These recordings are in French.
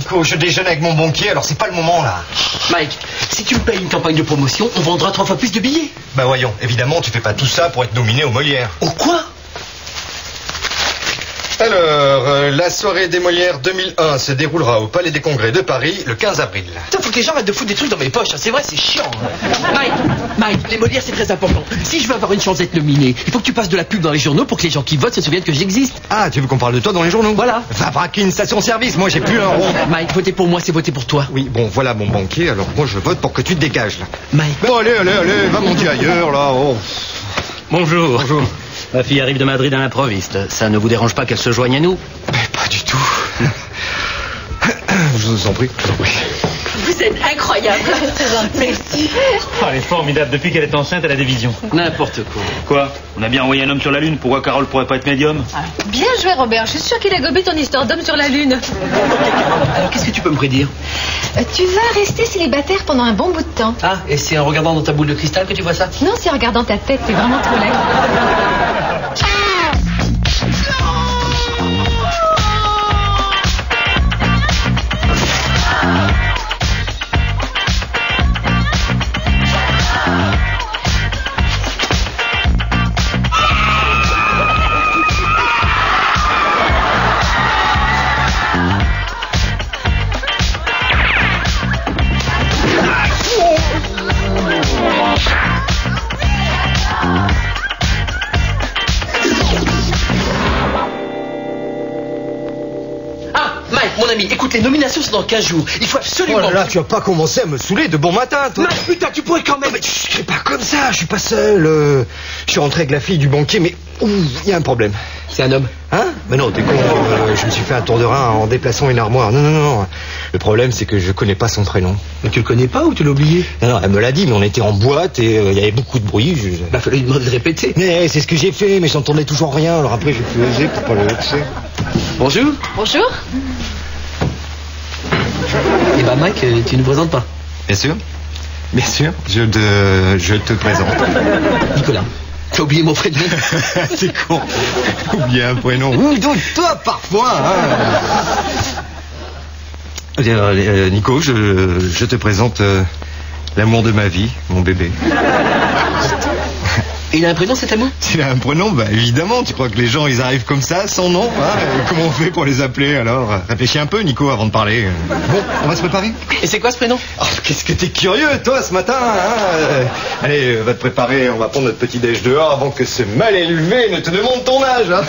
Nico, je déjeune avec mon banquier, alors c'est pas le moment, là. Mike, si tu me payes une campagne de promotion, on vendra 3 fois plus de billets. Bah voyons, évidemment, tu fais pas tout ça pour être nominé au Molière. Au quoi? Alors, la soirée des Molières 2001 se déroulera au Palais des Congrès de Paris le 15 avril. Putain, faut que les gens arrêtent de foutre des trucs dans mes poches, hein. C'est vrai, c'est chiant. Mike, les Molières, c'est très important. Si je veux avoir une chance d'être nominé, il faut que tu passes de la pub dans les journaux pour que les gens qui votent se souviennent que j'existe. Ah, tu veux qu'on parle de toi dans les journaux? Voilà. Va braquer une station-service, moi j'ai plus un rond. Mike, voter pour moi, c'est voter pour toi. Oui, bon, voilà mon banquier, alors moi je vote pour que tu te dégages, là. Mike. Bon, allez, va monter ailleurs, là. Oh. Bonjour. Bonjour. Ma fille arrive de Madrid à l'improviste. Ça ne vous dérange pas qu'elle se joigne à nous? Mais pas du tout. Je vous en prie, Vous êtes incroyable. Merci. Oh, elle est formidable. Depuis qu'elle est enceinte, elle a des visions. N'importe quoi. Quoi? On a bien envoyé un homme sur la Lune. Pourquoi Carole pourrait pas être médium? Bien joué, Robert. Je suis sûre qu'il a gobé ton histoire d'homme sur la Lune. Alors, qu'est-ce que tu peux me prédire? Tu vas rester célibataire pendant un bon bout de temps. Ah, et c'est en regardant dans ta boule de cristal que tu vois ça? Non, c'est en regardant ta tête. T'es vraiment trop laide. Mon ami, écoute, les nominations sont dans 15 jours. Il faut absolument... Oh là là, tu vas pas commencer à me saouler de bon matin, toi. Mike, putain, tu pourrais quand même... Mais tu serais pas comme ça, je suis pas seul. Je suis rentré avec la fille du banquier, mais... il y a un problème. C'est un homme. Hein? Mais non, t'es con, je me suis fait un tour de rein en déplaçant une armoire. Non. Le problème, c'est que je connais pas son prénom. Mais tu le connais pas ou tu l'as oublié? Non, elle me l'a dit, mais on était en boîte et il y avait beaucoup de bruit. Bah, fallait lui demander de répéter. Mais c'est ce que j'ai fait, mais j'entendais toujours rien. Alors après, j'ai pu oser pour pas le vexer. Bonjour. Bonjour. Eh ben, Mike, tu nous présentes pas? Bien sûr, je te présente. Nicolas. T'as oublié mon prénom? C'est con. Oublier un prénom. Donc toi, parfois, hein. Nico, je te présente l'amour de ma vie, mon bébé. Et il a un prénom, cet amour? S'il a un prénom, bah évidemment. Tu crois que les gens, ils arrivent comme ça, sans nom, hein? Comment on fait pour les appeler, alors? Réfléchis un peu, Nico, avant de parler. Bon, on va se préparer? Et c'est quoi ce prénom? Oh, qu'est-ce que t'es curieux, toi, ce matin, hein? Allez, va te préparer, on va prendre notre petit déj dehors avant que ce mal élevé ne te demande ton âge, hein?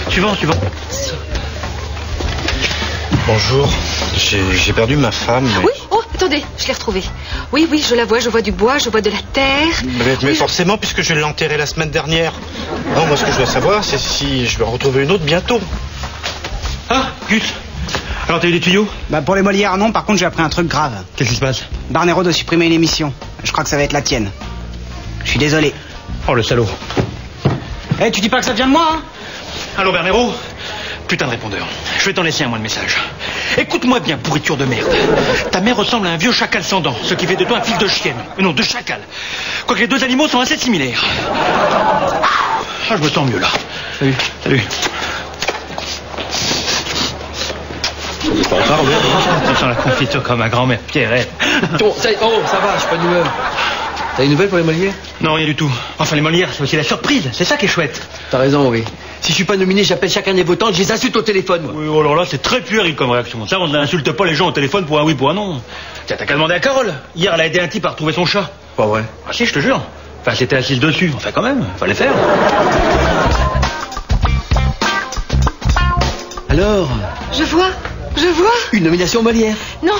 Suivant. Bonjour, j'ai perdu ma femme. Mais... Oui, oh, attendez, je l'ai retrouvée. Oui, je la vois, je vois du bois, je vois de la terre. Mais forcément, puisque je l'ai enterrée la semaine dernière. Non, moi, ce que je dois savoir, c'est si je vais en retrouver une autre bientôt. Ah, Gus. Alors, t'as eu des tuyaux? Bah, pour les Molières, non. Par contre, j'ai appris un truc grave. Qu'est-ce qui se passe? Barnero doit supprimer une émission. Je crois que ça va être la tienne. Je suis désolé. Oh, le salaud. Eh, tu dis pas que ça vient de moi, hein? Allô, Bernero? Putain de répondeur. Je vais t'en laisser un, moi, de message. Écoute-moi bien, pourriture de merde. Ta mère ressemble à un vieux chacal sans dents, ce qui fait de toi un fils de chienne. Non, de chacal. Quoique les deux animaux sont assez similaires. Ah, je me sens mieux, là. Salut. C'est pas grave, tu sens la confiture comme ma grand-mère Pierrette. Bon, ça va, je suis pas d'humeur. T'as une nouvelle pour les Molières? Non, rien du tout. Enfin, les Molières, c'est aussi la surprise. C'est ça qui est chouette. T'as raison, oui. Si je suis pas nominé, j'appelle chacun des votants, je les insulte au téléphone, moi. Oui, alors là, c'est très puéril comme réaction. Ça, on n'insulte pas les gens au téléphone pour un oui, pour un non. Tiens, t'as qu'à demander à Carole. Hier, elle a aidé un type à retrouver son chat. Pas vrai. Ah si, je te jure. Enfin, c'était assise dessus. Enfin, quand même, fallait faire. Alors? Je vois. Une nomination Molière. Non,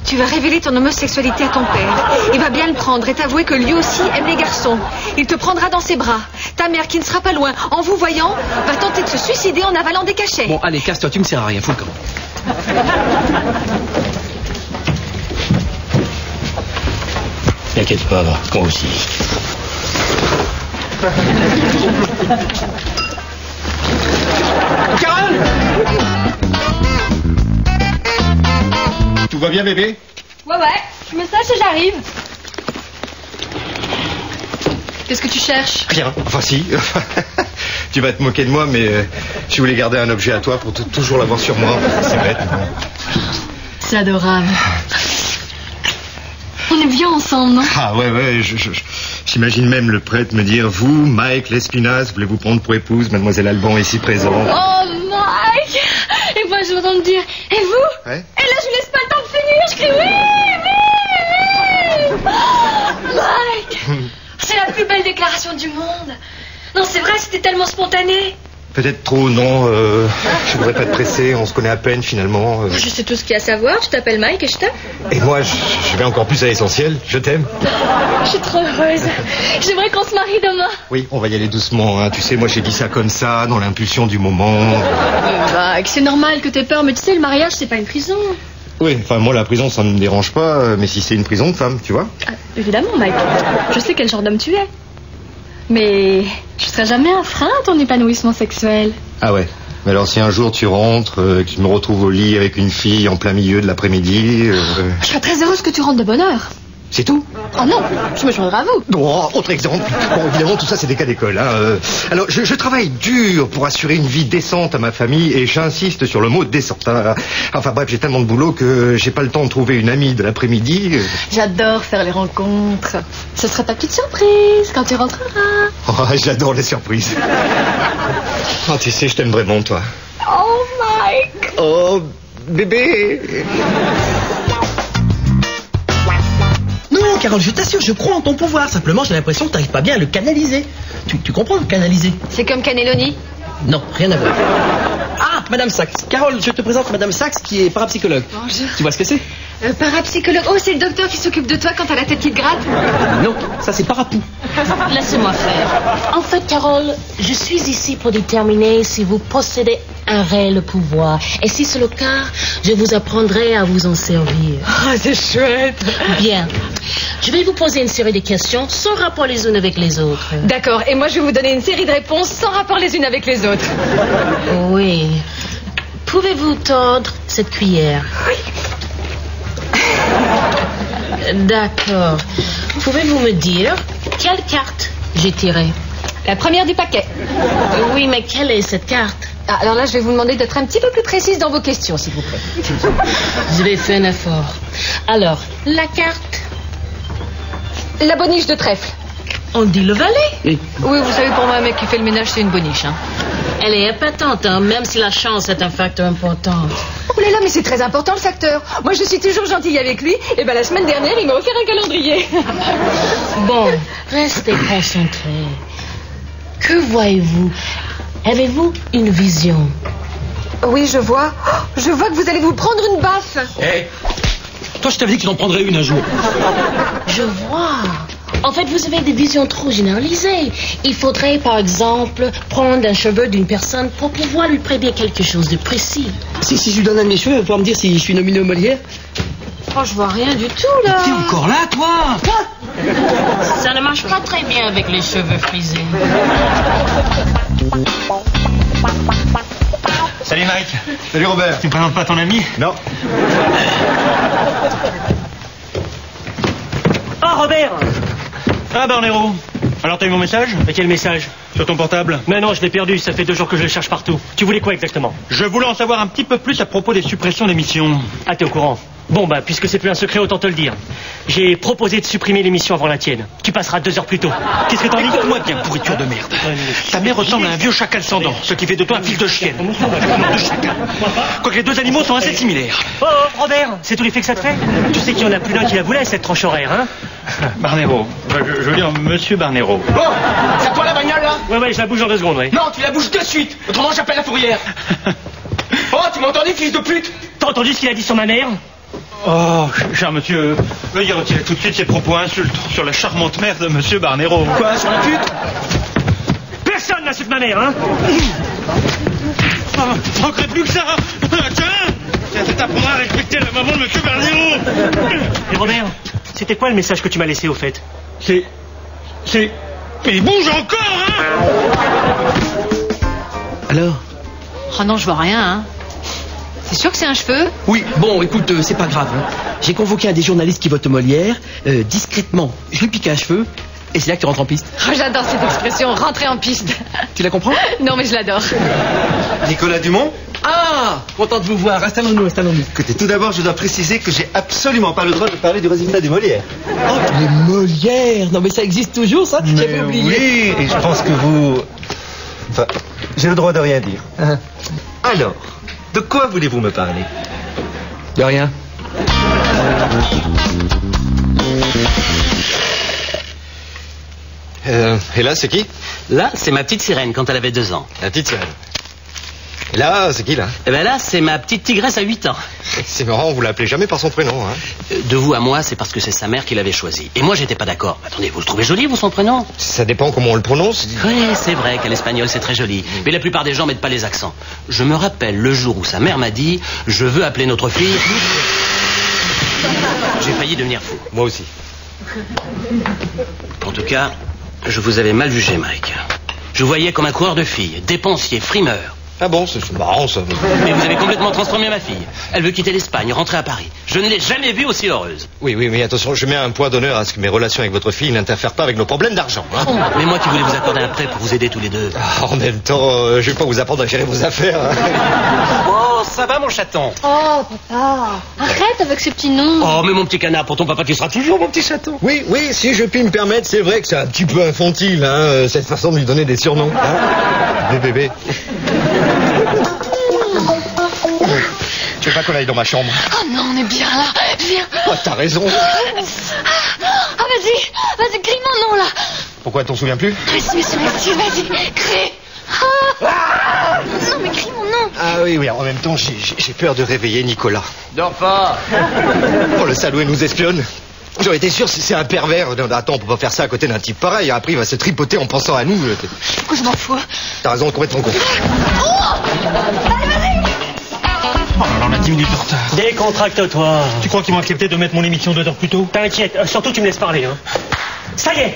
tu vas révéler ton homosexualité à ton père. Il va bien le prendre et t'avouer que lui aussi aime les garçons. Il te prendra dans ses bras. Ta mère, qui ne sera pas loin, en vous voyant, va tenter de se suicider en avalant des cachets. Bon, allez, casse-toi, tu me sers à rien, fous le camp. T'inquiète pas, moi aussi. Carole! va bien, bébé? Ouais, je me sache et j'arrive. Qu'est-ce que tu cherches? Rien. Enfin, si. Tu vas te moquer de moi, mais je voulais garder un objet à toi pour toujours l'avoir sur moi. C'est bête. C'est adorable. On est bien ensemble, non? Ah ouais, j'imagine même le prêtre me dire: vous, Mike Lespinasse, voulez-vous prendre pour épouse Mademoiselle Alban ici présente? Oh, Mike! Et moi, je m'entends me dire: et vous? Ouais. Et là, je laisse pas le temps de finir, je crie: oui! Mike! C'est la plus belle déclaration du monde. Non, c'est vrai, c'était tellement spontané. Peut-être trop, non. Je voudrais pas te presser, on se connaît à peine finalement. Je sais tout ce qu'il y a à savoir, tu t'appelles Mike et je t'aime. Et moi, je vais encore plus à l'essentiel. Je t'aime. Je suis trop heureuse. J'aimerais qu'on se marie demain. Oui, on va y aller doucement, hein. Tu sais, moi j'ai dit ça comme ça, dans l'impulsion du moment. Mike, c'est normal que t'aies peur, mais tu sais, le mariage, c'est pas une prison. Oui, enfin moi la prison ça ne me dérange pas, mais si c'est une prison de femme, tu vois. Ah, évidemment, Mike. Je sais quel genre d'homme tu es. Mais je serai jamais un frein à ton épanouissement sexuel. Ah ouais. Mais alors si un jour tu rentres, que tu me retrouves au lit avec une fille en plein milieu de l'après-midi... Je serai très heureuse que tu rentres de bonne heure. C'est tout? Oh non, je me joindrai à vous. Oh, autre exemple. Bon, évidemment, tout ça, c'est des cas d'école. Hein. Alors, je travaille dur pour assurer une vie décente à ma famille et j'insiste sur le mot décente. Hein. Enfin bref, j'ai tellement de boulot que j'ai pas le temps de trouver une amie de l'après-midi. J'adore faire les rencontres. Ce sera ta petite surprise quand tu rentreras. Oh, j'adore les surprises. Oh, tu sais, je t'aime vraiment, toi. Oh, Mike. Oh, bébé. Non, Carole, je t'assure, je crois en ton pouvoir. Simplement, j'ai l'impression que t'arrives pas bien à le canaliser. Tu comprends le canaliser? C'est comme Cannelloni. Non, rien à voir. Ah, Madame Sachs. Carole, je te présente Madame Sachs qui est parapsychologue. Bonjour. Tu vois ce que c'est? Parapsychologue. Oh, c'est le docteur qui s'occupe de toi quand t'as la tête qui te gratte. Non, ça c'est parapou. Laissez-moi faire. En fait, Carole, je suis ici pour déterminer si vous possédez un réel pouvoir. Et si c'est le cas, je vous apprendrai à vous en servir. Ah, c'est chouette. Bien. Je vais vous poser une série de questions sans rapport les unes avec les autres. D'accord, et moi je vais vous donner une série de réponses sans rapport les unes avec les autres. Oui. Pouvez-vous tordre cette cuillère? Oui. D'accord. Pouvez-vous me dire quelle carte j'ai tirée? La première du paquet. Oui, mais quelle est cette carte? Ah, alors là, je vais vous demander d'être un petit peu plus précise dans vos questions, s'il vous plaît. Je vais faire un effort. Alors, la carte? La boniche de trèfle. On dit le valet? Oui, vous savez, pour moi, un mec qui fait le ménage, c'est une boniche, hein. Elle est épatante, hein, même si la chance est un facteur important. Oh là là, mais c'est très important, le facteur. Moi, je suis toujours gentille avec lui. Et ben, la semaine dernière, il m'a offert un calendrier. Bon, restez concentrés. Que voyez-vous? Avez-vous une vision? Oui, je vois. Oh, je vois que vous allez vous prendre une baffe. Hé, toi je t'avais dit que tu en prendrais une un jour. Je vois. En fait, vous avez des visions trop généralisées. Il faudrait, par exemple, prendre un cheveu d'une personne pour pouvoir lui prédire quelque chose de précis. Si je lui donne un de mes cheveux, elle va pouvoir me dire si je suis nominé au Molière. Oh, je vois rien du tout, là. T'es encore là, toi? Ça ne marche pas très bien avec les cheveux frisés. Salut Mike. Salut Robert. Tu me présentes pas ton ami? Non. Ah, Robert. Ah, Barnero. Alors t'as eu mon message? Mais quel message? Sur ton portable? Mais non, je l'ai perdu, ça fait 2 jours que je le cherche partout. Tu voulais quoi exactement? Je voulais en savoir un petit peu plus à propos des suppressions d'émissions. Ah, t'es au courant? Bon, bah, puisque c'est plus un secret, autant te le dire. J'ai proposé de supprimer l'émission avant la tienne. Tu passeras 2 heures plus tôt. Qu'est-ce que t'en dis? Écoute-moi bien, pourriture de merde. Ta mère ressemble à un vieux chacal sans dents, ce qui fait de toi un fils de chienne. De chacal. Quoique les deux animaux sont assez similaires. Oh, Robert, c'est tout l'effet que ça te fait? Tu sais qu'il y en a plus d'un qui la voulait, cette tranche horaire, hein? Barnero. Je veux dire Monsieur Barnero. Oh, c'est à toi la bagnole là? Ouais, je la bouge en 2 secondes, ouais. Non, tu la bouges de suite. Autrement, j'appelle la fourrière. Oh, tu m'as entendu, fils de pute? T'as entendu ce qu'il a dit sur ma mère? Oh, cher monsieur, veuillez retirer tout de suite ces propos insultants sur la charmante mère de Monsieur Barnero. Quoi, sur la pute? Personne n'insulte ma mère, hein? Oh, manquerait plus que ça. Tiens, ça t'apprendra à respecter la maman de Monsieur Barnero. Et Robert, c'était quoi le message que tu m'as laissé au fait? C'est... Mais il bouge encore, hein? Alors? Oh non, je vois rien, hein. C'est sûr que c'est un cheveu? Oui, bon, écoute, c'est pas grave. Hein. J'ai convoqué un des journalistes qui vote Molière, discrètement. Je lui pique un cheveu, et c'est là que tu rentres en piste. Oh, j'adore cette expression, rentrer en piste. Tu la comprends? Non, mais je l'adore. Nicolas Dumont? Ah, content de vous voir. Installons-nous. Écoutez, tout d'abord, je dois préciser que j'ai absolument pas le droit de parler du résultat des Molières. Oh, les Molières. Non, mais ça existe toujours, ça? J'avais oublié. Oui, et je pense que vous... Enfin, j'ai le droit de rien dire. Alors, de quoi voulez-vous me parler? De rien. Et là, c'est qui? Là, c'est ma petite sirène quand elle avait 2 ans. La petite sirène. Et là, c'est qui, là? Eh ben là, c'est ma petite tigresse à 8 ans. C'est marrant, vous l'appelez jamais par son prénom, hein? De vous à moi, c'est parce que c'est sa mère qui l'avait choisi. Et moi, j'étais pas d'accord. Attendez, vous le trouvez joli, vous, son prénom? Ça dépend comment on le prononce. Oui, c'est vrai qu'à l'espagnol, c'est très joli. Mais la plupart des gens mettent pas les accents. Je me rappelle le jour où sa mère m'a dit « Je veux appeler notre fille... » J'ai failli devenir fou. Moi aussi. En tout cas, je vous avais mal jugé, Mike. Je vous voyais comme un coureur de filles, dépensier, frimeur. Ah bon, c'est marrant, ça. Mais vous avez complètement transformé ma fille. Elle veut quitter l'Espagne, rentrer à Paris. Je ne l'ai jamais vue aussi heureuse. Oui, mais attention, je mets un point d'honneur à ce que mes relations avec votre fille n'interfèrent pas avec nos problèmes d'argent. Hein. Oh, mais moi qui voulais vous accorder un prêt pour vous aider tous les deux. En même temps, je vais pas vous apprendre à gérer vos affaires. Hein. Oh, ça va, mon chaton? Oh, papa, arrête avec ce petit nom. Oh, mais mon petit canard, pour ton papa, tu seras toujours mon petit chaton. Oui, si je puis me permettre, c'est vrai que c'est un petit peu infantile, hein, cette façon de lui donner des surnoms. Hein. Des bébés. Tu veux pas qu'on aille dans ma chambre? Oh non, on est bien là. Viens. Oh, t'as raison. Ah, vas-y, crie mon nom là. Pourquoi t'en souviens plus? Mais vas-y, crie. Ah. Non, mais crie mon nom. Ah oui, en même temps, j'ai peur de réveiller Nicolas. Dors pas. Oh, le salaud, il nous espionne. J'aurais été sûr si c'est un pervers. Attends, on peut pas faire ça à côté d'un type pareil. Après, il va se tripoter en pensant à nous. Pourquoi je m'en fous? T'as raison, complètement con. Allez, vas-y. Oh, on a 10 minutes de retard. Décontracte-toi. Tu crois qu'ils vont accepter de mettre mon émission 2 heures plus tôt? T'inquiète, surtout tu me laisses parler. Hein. Ça y est,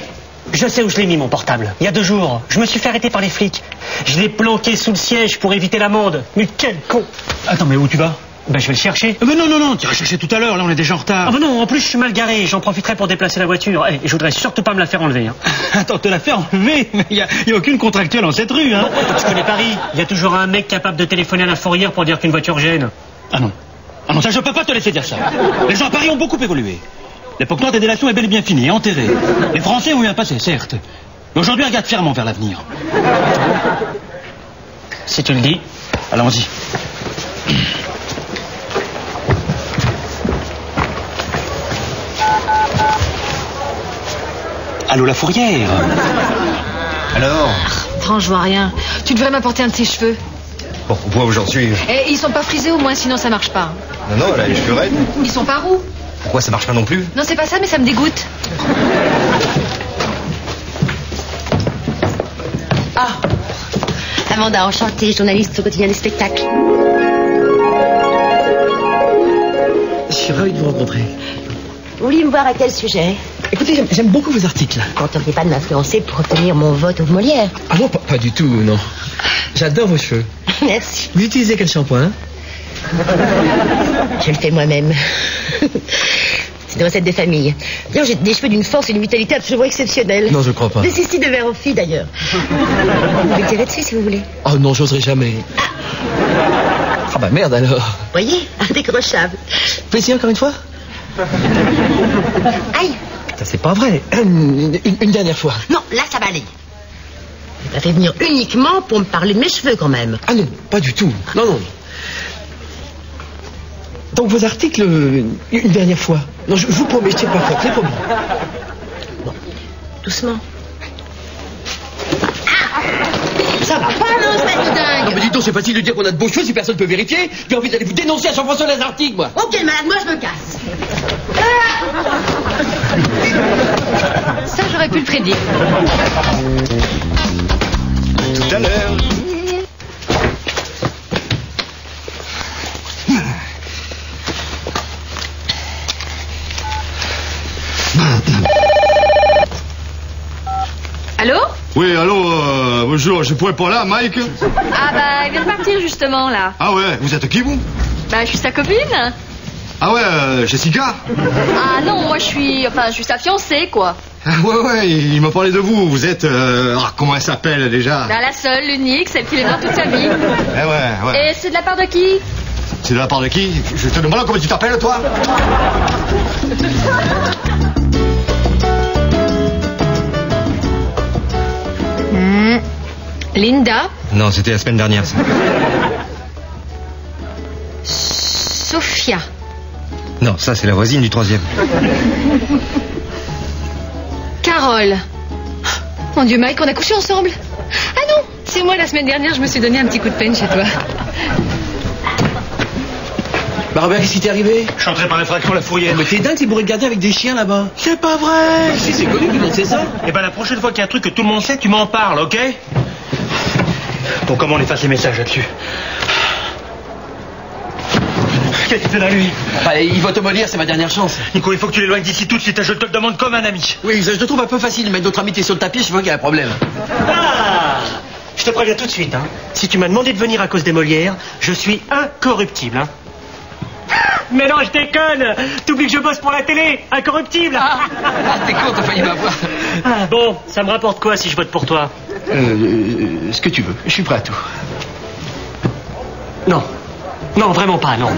je sais où je l'ai mis mon portable. Il y a 2 jours, je me suis fait arrêter par les flics. Je l'ai planqué sous le siège pour éviter l'amende. Mais quel con. Attends, mais où tu vas? Ben je vais le chercher. Mais non, tu iras chercher tout à l'heure, là on est déjà en retard. Ah ben non, en plus je suis mal garé, j'en profiterai pour déplacer la voiture. Et je voudrais surtout pas me la faire enlever. Hein. Attends, te la faire enlever? Mais il y a aucune contractuelle en cette rue, hein. Bon, tu connais Paris, il y a toujours un mec capable de téléphoner à la fourrière pour dire qu'une voiture gêne. Ah non, ça je peux pas te laisser dire ça. Les gens à Paris ont beaucoup évolué. L'époque noire des délations est bel et bien finie, enterrée. Les Français ont eu un passé, certes. Mais aujourd'hui, regarde fièrement vers l'avenir. Si tu le dis. Allons-y. Allô, la fourrière? Alors? Franchement, je vois rien. Tu devrais m'apporter un de ses cheveux. Bon, au point où j'en suis... Et ils sont pas frisés au moins, sinon ça marche pas. Non, elle a les cheveux raides. Ils sont pas roux. Pourquoi ça marche pas non plus? Non, c'est pas ça, mais ça me dégoûte. Ah, Amanda, enchantée, journaliste au quotidien des spectacles. Je suis ravi de vous rencontrer. Vous vouliez me voir à quel sujet? Écoutez, j'aime beaucoup vos articles. Vous ne tentez pas de m'influencer pour obtenir mon vote aux Molières? Ah non, pas du tout, non. J'adore vos cheveux. Merci. Vous utilisez quel shampoing? Je le fais moi-même. C'est une recette de famille. D'ailleurs, j'ai des cheveux d'une force et d'une vitalité absolument exceptionnelle. Non, je crois pas. Mais si, de verre aux filles d'ailleurs. Vous pouvez tirer dessus si vous voulez. Oh non, j'oserais jamais. Ah bah merde alors. Voyez, indécrochable. Plaisir encore une fois? Aïe. Ça c'est pas vrai. Une dernière fois. Non, là ça va aller. Vous m'avez fait venir uniquement pour me parler de mes cheveux quand même. Ah non, pas du tout. Non. Donc vos articles, une dernière fois. Non, je vous promets, je tire pas fort, c'est promis. Bon, doucement. Ah, ça va pas, non, c'est pas dingue. Non mais dis donc, c'est facile de dire qu'on a de beaux cheveux si personne peut vérifier. J'ai envie d'aller vous dénoncer à Jean-François les articles, moi. Ok, malade, moi je me casse. Ça, j'aurais pu le prédire. Tout à l'heure. Allô? Oui, allô, bonjour, je pourrais pas là, Mike? Ah bah, il vient de partir justement, là. Ah ouais, vous êtes qui, vous? Bah, je suis sa copine. Ah ouais, Jessica? Ah non, moi je suis sa fiancée, quoi. Ah ouais, il m'a parlé de vous. Vous êtes... comment elle s'appelle déjà? Bah, la seule, l'unique, celle qui l'aimera toute sa vie. Ouais. Et c'est de la part de qui? C'est de la part de qui? Je te demande comment tu t'appelles, toi? Linda? Non, c'était la semaine dernière, ça. Sophia? Non, ça, c'est la voisine du 3e. Carole? Mon Dieu, Mike, on a couché ensemble? Ah non, c'est moi, la semaine dernière, je me suis donné un petit coup de peine chez toi. Bah Robert, qu'est-ce qui t'est arrivé? Je suis entré par l'effraction la fourrière. Mais t'es dingue, c'est bourré de garder avec des chiens là-bas. C'est pas vrai. Si, c'est connu, tout le monde sait ça. Eh ben la prochaine fois qu'il y a un truc que tout le monde sait, tu m'en parles, ok? Bon, comment on efface les messages là-dessus? Qu'est-ce qu'il fait là, lui? Bah, il va te mollir, c'est ma dernière chance. Nico, il faut que tu l'éloignes d'ici tout de suite, je te le demande comme un ami. Oui, ça, je te trouve un peu facile de mettre notre amitié sur le tapis, je vois qu'il y a un problème. Ah! Je te préviens tout de suite, hein. Si tu m'as demandé de venir à cause des Molières, je suis incorruptible, hein. Mais non, je déconne. T'oublies que je bosse pour la télé. Incorruptible. Ah, t'es con, t'as failli m'avoir. Ah, bon, ça me rapporte quoi si je vote pour toi? Ce que tu veux, je suis prêt à tout. Non. Non, vraiment pas, non.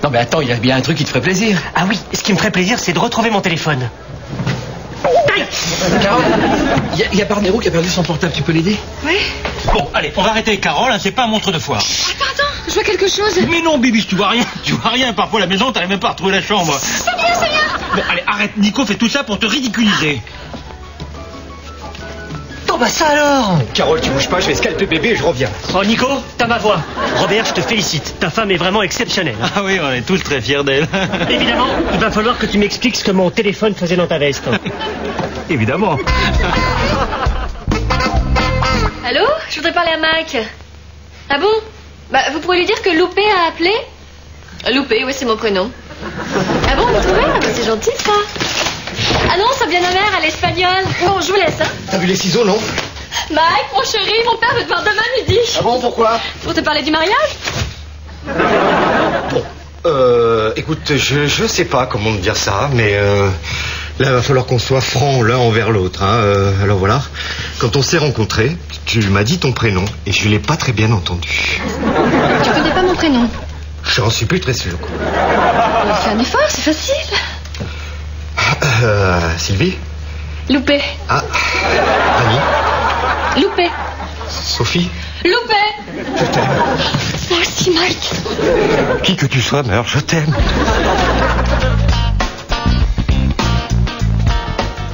Non, mais attends, il y a bien un truc qui te ferait plaisir. Ah oui, ce qui me ferait plaisir, c'est de retrouver mon téléphone. Carole, il y a Barnero qui a perdu son portable, tu peux l'aider? Oui. Bon, allez, on va arrêter avec Carole, hein, c'est pas un monstre de foire. Pardon, je vois quelque chose. Mais non, Bibi, tu vois rien. Tu vois rien. Parfois, à la maison, t'arrives même pas à retrouver la chambre. C'est bien, c'est bien. Bon, allez, arrête. Nico fait tout ça pour te ridiculiser. Oh bah ça alors. Carole, tu bouges pas, je vais scalper bébé et je reviens. Oh Nico, t'as ma voix. Robert, je te félicite. Ta femme est vraiment exceptionnelle. Ah oui, on est tous très fiers d'elle. Évidemment, il va falloir que tu m'expliques ce que mon téléphone faisait dans ta veste. Évidemment. Allô? Je voudrais parler à Mike. Ah bon? Bah, vous pourrez lui dire que Loupé a appelé? Loupé, oui, c'est mon prénom. Ah bon, vous trouvez? Ah bah, c'est gentil, ça. Ah non, ça vient de ma mère, elle est espagnole. Bon, je vous laisse, hein. T'as vu les ciseaux, non? Mike, mon chéri, mon père veut te voir demain midi. Ah bon, pourquoi? Pour te parler du mariage? Bon, écoute, je sais pas comment te dire ça, mais là, il va falloir qu'on soit francs l'un envers l'autre. Hein. Alors voilà, quand on s'est rencontrés, tu m'as dit ton prénom et je l'ai pas très bien entendu. Tu connais pas mon prénom? J'en suis plus très sûr. Fais un effort, c'est facile. Sylvie? Loupé. Ah, Annie? Loupé. Sophie? Loupé. Je t'aime. Moi aussi, Mike. Qui que tu sois, meurs, je t'aime.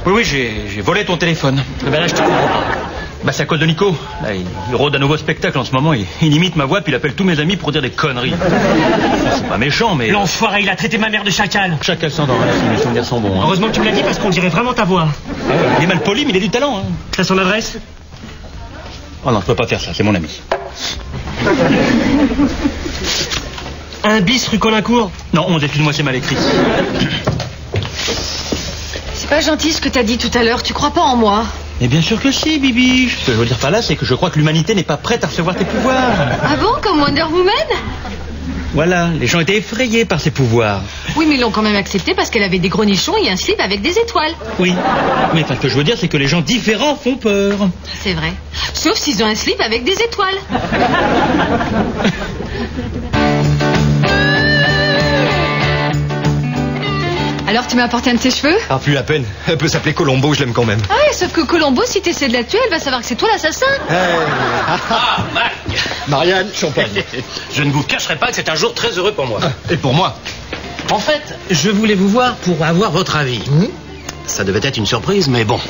Oui, j'ai volé ton téléphone. Eh ben là, je te comprends pas. Bah, c'est à cause de Nico. Là, il rôde un nouveau spectacle en ce moment. Il imite ma voix, puis il appelle tous mes amis pour dire des conneries. C'est pas méchant, mais... L'enfoiré, il a traité ma mère de chacal. Chacal sans dents, si mes souvenirs sont bons. Hein. Heureusement que tu me l'as dit parce qu'on dirait vraiment ta voix. Il est mal poli, mais il a du talent. Hein. T'as son adresse? Oh non, je peux pas faire ça, c'est mon ami. 1 bis rue Colincourt? Non, 11, excuse-moi, c'est mal écrit. C'est pas gentil ce que t'as dit tout à l'heure, tu crois pas en moi? Mais bien sûr que si, Bibi. Ce que je veux dire par là, c'est que je crois que l'humanité n'est pas prête à recevoir tes pouvoirs. Ah bon, comme Wonder Woman? Voilà, les gens étaient effrayés par ses pouvoirs. Oui, mais ils l'ont quand même accepté parce qu'elle avait des gros nichons et un slip avec des étoiles. Oui, mais ce que je veux dire, c'est que les gens différents font peur. C'est vrai. Sauf s'ils ont un slip avec des étoiles. Alors, tu m'as apporté un de ses cheveux? Ah, plus la peine. Elle peut s'appeler Colombo, je l'aime quand même. Ah oui, sauf que Colombo, si t'essaies de la tuer, elle va savoir que c'est toi l'assassin. Ah, Mac. Marianne, champagne. Je ne vous cacherai pas que c'est un jour très heureux pour moi. Et pour moi? En fait, je voulais vous voir pour avoir votre avis. Ça devait être une surprise, mais bon.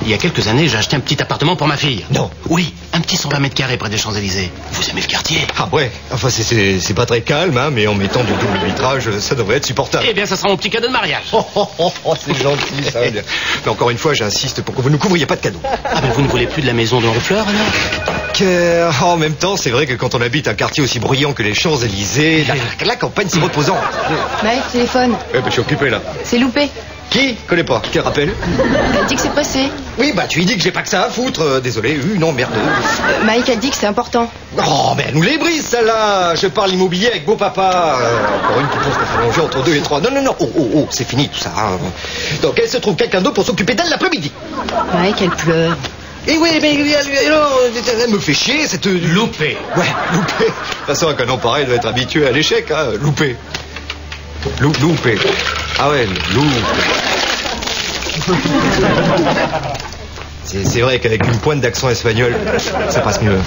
Il y a quelques années, j'ai acheté un petit appartement pour ma fille. Non. Oui, un petit 120 mètres carrés près des Champs-Élysées. Vous aimez le quartier? Ah ouais, enfin c'est pas très calme, hein, mais en mettant du double vitrage, ça devrait être supportable. Eh bien, ça sera mon petit cadeau de mariage. C'est gentil, ça. Mais encore une fois, j'insiste pour que vous ne couvriez pas de cadeaux. Ah ben, vous ne voulez plus de la maison de Honfleur, alors? En même temps, c'est vrai que quand on habite un quartier aussi bruyant que les Champs-Élysées, la campagne, c'est reposant. Mike, téléphone. Ouais, je suis occupé, là. C'est Loupé. Qui? Connais pas. Quel rappel? Elle dit que c'est pressé. Oui, bah tu lui dis que j'ai pas que ça à foutre. Désolé, non, merde. Mike, elle dit que c'est important. Oh, mais elle nous les brise, celle-là. Je parle immobilier avec beau papa. Encore une qui pense qu'on fait manger entre 2 et 3. Non. Oh, c'est fini tout ça. Hein. Donc elle se trouve quelqu'un d'autre pour s'occuper d'elle l'après-midi. Mike, elle pleure. Et oui, mais alors, elle me fait chier, cette... Loupé. Ouais, loupé. De toute façon, un canon pareil doit être habitué à l'échec, hein. Loupé. Loupé. Ah ouais, loupé. C'est vrai qu'avec une pointe d'accent espagnol, ça passe mieux.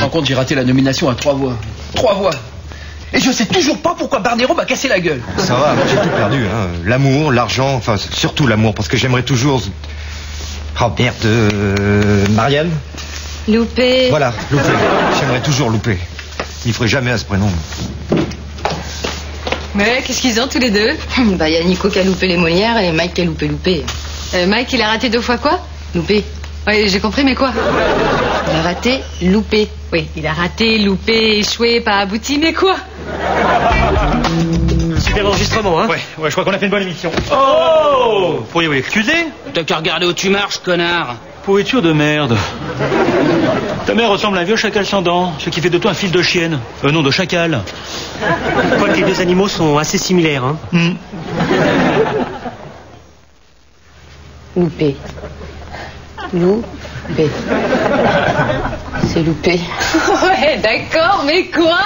En compte, j'ai raté la nomination à 3 voix. 3 voix. Et je sais toujours pas pourquoi Barnero m'a cassé la gueule. Ça va, j'ai tout perdu, hein. L'amour, l'argent, enfin surtout l'amour, parce que j'aimerais toujours... Oh merde, Marianne? Loupé. Voilà, loupé. J'aimerais toujours louper. Il ferait jamais à ce prénom. Mais qu'est-ce qu'ils ont tous les deux? Bah, y a Nico qui a loupé les Molières et Mike qui a loupé. Mike, il a raté 2 fois quoi? Loupé. Oui, j'ai compris, mais quoi? Il a raté, loupé. Oui, il a raté, loupé, échoué, pas abouti, mais quoi? Super enregistrement, hein? Ouais, je crois qu'on a fait une bonne émission. Oh! Pourriez-vous l'excuser? T'as qu'à regarder où tu marches, connard. Pourriture de merde. Ta mère ressemble à un vieux chacal sans dents, ce qui fait de toi un fil de chienne. Non, de chacal. Quoique les deux animaux sont assez similaires, hein? Loupé. Loupé. C'est loupé. Ouais, d'accord, mais quoi?